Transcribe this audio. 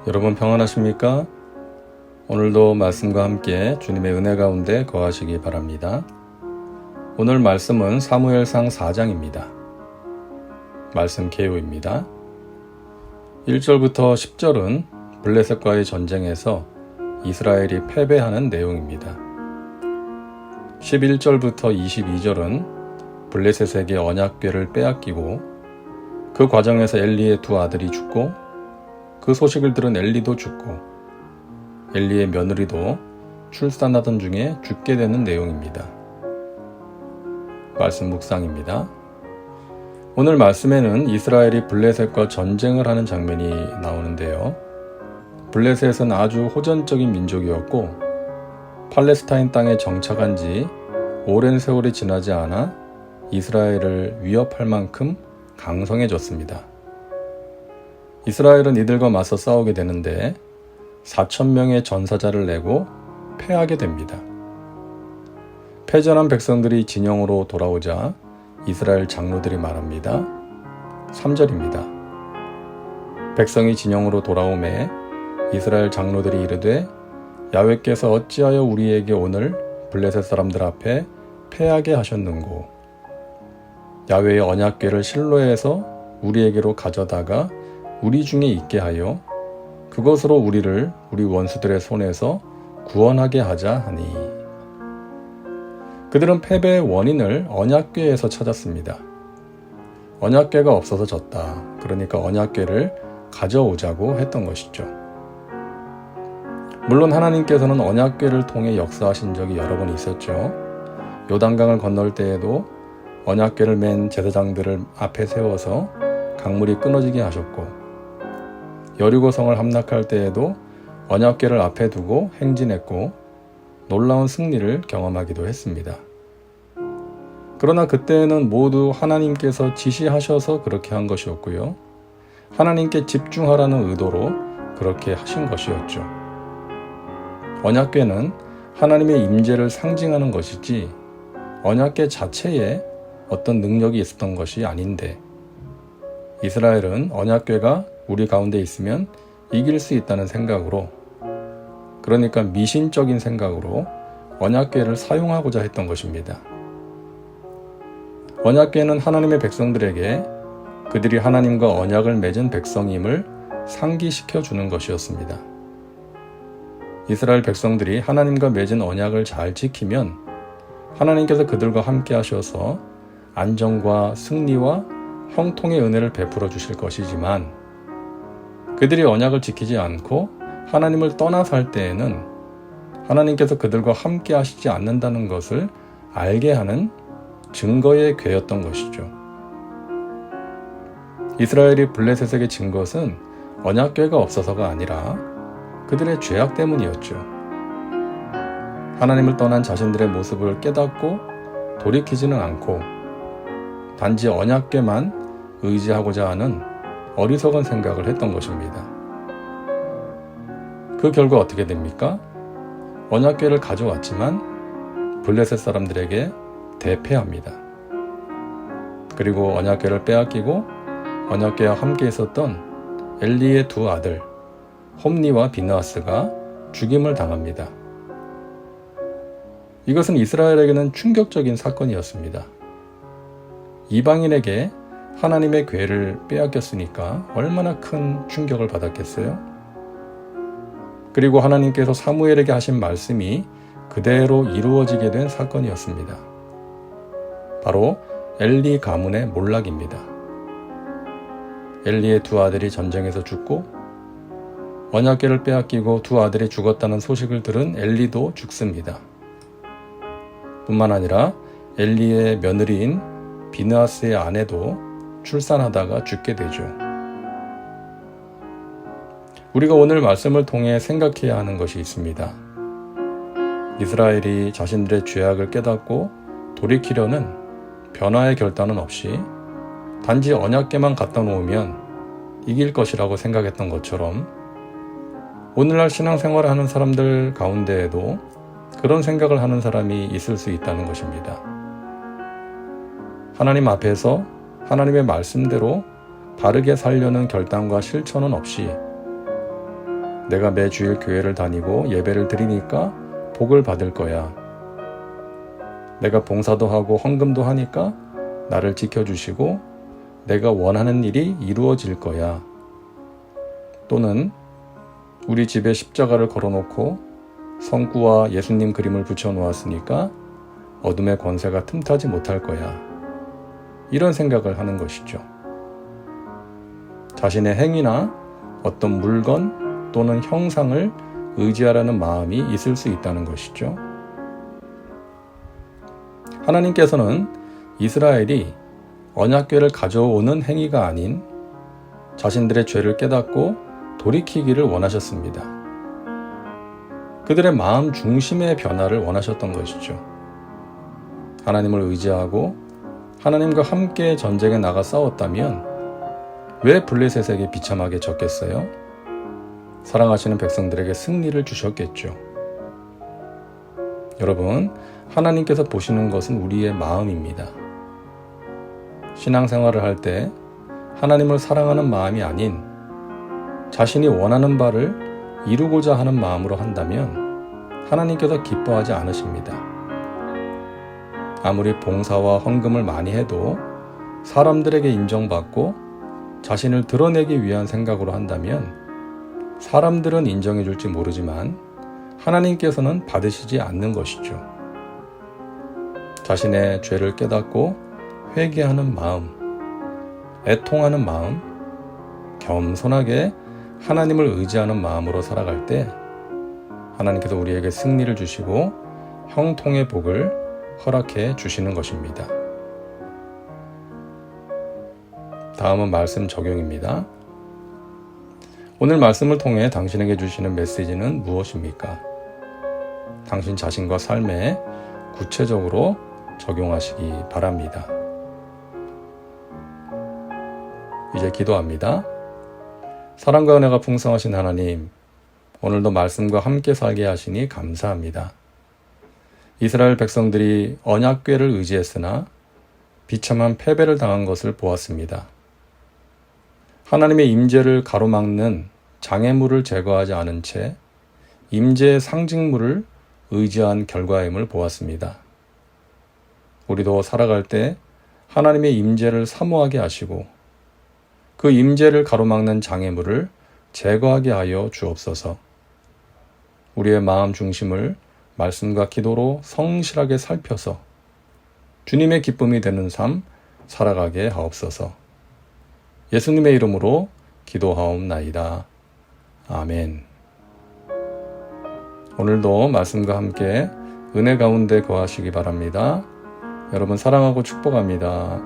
여러분 평안하십니까? 오늘도 말씀과 함께 주님의 은혜 가운데 거하시기 바랍니다. 오늘 말씀은 사무엘상 4장입니다. 말씀 개요입니다. 1절부터 10절은 블레셋과의 전쟁에서 이스라엘이 패배하는 내용입니다. 11절부터 22절은 블레셋에게 언약궤를 빼앗기고 그 과정에서 엘리의 두 아들이 죽고 그 소식을 들은 엘리도 죽고 엘리의 며느리도 출산하던 중에 죽게 되는 내용입니다. 말씀 묵상입니다. 오늘 말씀에는 이스라엘이 블레셋과 전쟁을 하는 장면이 나오는데요. 블레셋은 아주 호전적인 민족이었고 팔레스타인 땅에 정착한 지 오랜 세월이 지나지 않아 이스라엘을 위협할 만큼 강성해졌습니다. 이스라엘은 이들과 맞서 싸우게 되는데 4,000명의 전사자를 내고 패하게 됩니다. 패전한 백성들이 진영으로 돌아오자 이스라엘 장로들이 말합니다. 3절입니다. 백성이 진영으로 돌아오매 이스라엘 장로들이 이르되 야훼께서 어찌하여 우리에게 오늘 블레셋 사람들 앞에 패하게 하셨는고 야훼의 언약궤를 실로에서 우리에게로 가져다가 우리 중에 있게 하여 그것으로 우리를 우리 원수들의 손에서 구원하게 하자 하니 그들은 패배의 원인을 언약궤에서 찾았습니다. 언약궤가 없어서 졌다. 그러니까 언약궤를 가져오자고 했던 것이죠. 물론 하나님께서는 언약궤를 통해 역사하신 적이 여러 번 있었죠. 요단강을 건널 때에도 언약궤를 맨 제사장들을 앞에 세워서 강물이 끊어지게 하셨고 여리고성을 함락할 때에도 언약궤를 앞에 두고 행진했고 놀라운 승리를 경험하기도 했습니다. 그러나 그때에는 모두 하나님께서 지시하셔서 그렇게 한 것이었고요. 하나님께 집중하라는 의도로 그렇게 하신 것이었죠. 언약궤는 하나님의 임재를 상징하는 것이지 언약궤 자체에 어떤 능력이 있었던 것이 아닌데 이스라엘은 언약궤가 우리 가운데 있으면 이길 수 있다는 생각으로 그러니까 미신적인 생각으로 언약궤를 사용하고자 했던 것입니다. 언약궤는 하나님의 백성들에게 그들이 하나님과 언약을 맺은 백성임을 상기시켜 주는 것이었습니다. 이스라엘 백성들이 하나님과 맺은 언약을 잘 지키면 하나님께서 그들과 함께 하셔서 안정과 승리와 형통의 은혜를 베풀어 주실 것이지만 그들이 언약을 지키지 않고 하나님을 떠나 살 때에는 하나님께서 그들과 함께 하시지 않는다는 것을 알게 하는 증거의 궤였던 것이죠. 이스라엘이 블레셋에게 진 것은 언약궤가 없어서가 아니라 그들의 죄악 때문이었죠. 하나님을 떠난 자신들의 모습을 깨닫고 돌이키지는 않고 단지 언약궤만 의지하고자 하는 어리석은 생각을 했던 것입니다. 그 결과 어떻게 됩니까? 언약궤를 가져왔지만 블레셋 사람들에게 대패합니다. 그리고 언약궤를 빼앗기고 언약궤와 함께 있었던 엘리의 두 아들 홈니와 비느하스가 죽임을 당합니다. 이것은 이스라엘에게는 충격적인 사건이었습니다. 이방인에게 하나님의 궤를 빼앗겼으니까 얼마나 큰 충격을 받았겠어요? 그리고 하나님께서 사무엘에게 하신 말씀이 그대로 이루어지게 된 사건이었습니다. 바로 엘리 가문의 몰락입니다. 엘리의 두 아들이 전쟁에서 죽고 언약궤를 빼앗기고 두 아들이 죽었다는 소식을 들은 엘리도 죽습니다. 뿐만 아니라 엘리의 며느리인 비느하스의 아내도 출산하다가 죽게 되죠. 우리가 오늘 말씀을 통해 생각해야 하는 것이 있습니다. 이스라엘이 자신들의 죄악을 깨닫고 돌이키려는 변화의 결단은 없이 단지 언약궤만 갖다 놓으면 이길 것이라고 생각했던 것처럼 오늘날 신앙생활을 하는 사람들 가운데에도 그런 생각을 하는 사람이 있을 수 있다는 것입니다. 하나님 앞에서 하나님의 말씀대로 바르게 살려는 결단과 실천은 없이 내가 매주일 교회를 다니고 예배를 드리니까 복을 받을 거야. 내가 봉사도 하고 헌금도 하니까 나를 지켜주시고 내가 원하는 일이 이루어질 거야. 또는 우리 집에 십자가를 걸어놓고 성구와 예수님 그림을 붙여놓았으니까 어둠의 권세가 틈타지 못할 거야. 이런 생각을 하는 것이죠. 자신의 행위나 어떤 물건 또는 형상을 의지하라는 마음이 있을 수 있다는 것이죠. 하나님께서는 이스라엘이 언약궤를 가져오는 행위가 아닌 자신들의 죄를 깨닫고 돌이키기를 원하셨습니다. 그들의 마음 중심의 변화를 원하셨던 것이죠. 하나님을 의지하고 하나님과 함께 전쟁에 나가 싸웠다면 왜 블레셋에게 비참하게 졌겠어요? 사랑하시는 백성들에게 승리를 주셨겠죠. 여러분, 하나님께서 보시는 것은 우리의 마음입니다. 신앙생활을 할 때 하나님을 사랑하는 마음이 아닌 자신이 원하는 바를 이루고자 하는 마음으로 한다면 하나님께서 기뻐하지 않으십니다. 아무리 봉사와 헌금을 많이 해도 사람들에게 인정받고 자신을 드러내기 위한 생각으로 한다면 사람들은 인정해 줄지 모르지만 하나님께서는 받으시지 않는 것이죠. 자신의 죄를 깨닫고 회개하는 마음, 애통하는 마음, 겸손하게 하나님을 의지하는 마음으로 살아갈 때 하나님께서 우리에게 승리를 주시고 형통의 복을 허락해 주시는 것입니다. 다음은 말씀 적용입니다. 오늘 말씀을 통해 당신에게 주시는 메시지는 무엇입니까? 당신 자신과 삶에 구체적으로 적용하시기 바랍니다. 이제 기도합니다. 사랑과 은혜가 풍성하신 하나님, 오늘도 말씀과 함께 살게 하시니 감사합니다. 이스라엘 백성들이 언약궤를 의지했으나 비참한 패배를 당한 것을 보았습니다. 하나님의 임재를 가로막는 장애물을 제거하지 않은 채 임재의 상징물을 의지한 결과임을 보았습니다. 우리도 살아갈 때 하나님의 임재를 사모하게 하시고 그 임재를 가로막는 장애물을 제거하게 하여 주옵소서. 우리의 마음 중심을 말씀과 기도로 성실하게 살펴서 주님의 기쁨이 되는 삶 살아가게 하옵소서. 예수님의 이름으로 기도하옵나이다. 아멘. 오늘도 말씀과 함께 은혜 가운데 거하시기 바랍니다. 여러분 사랑하고 축복합니다.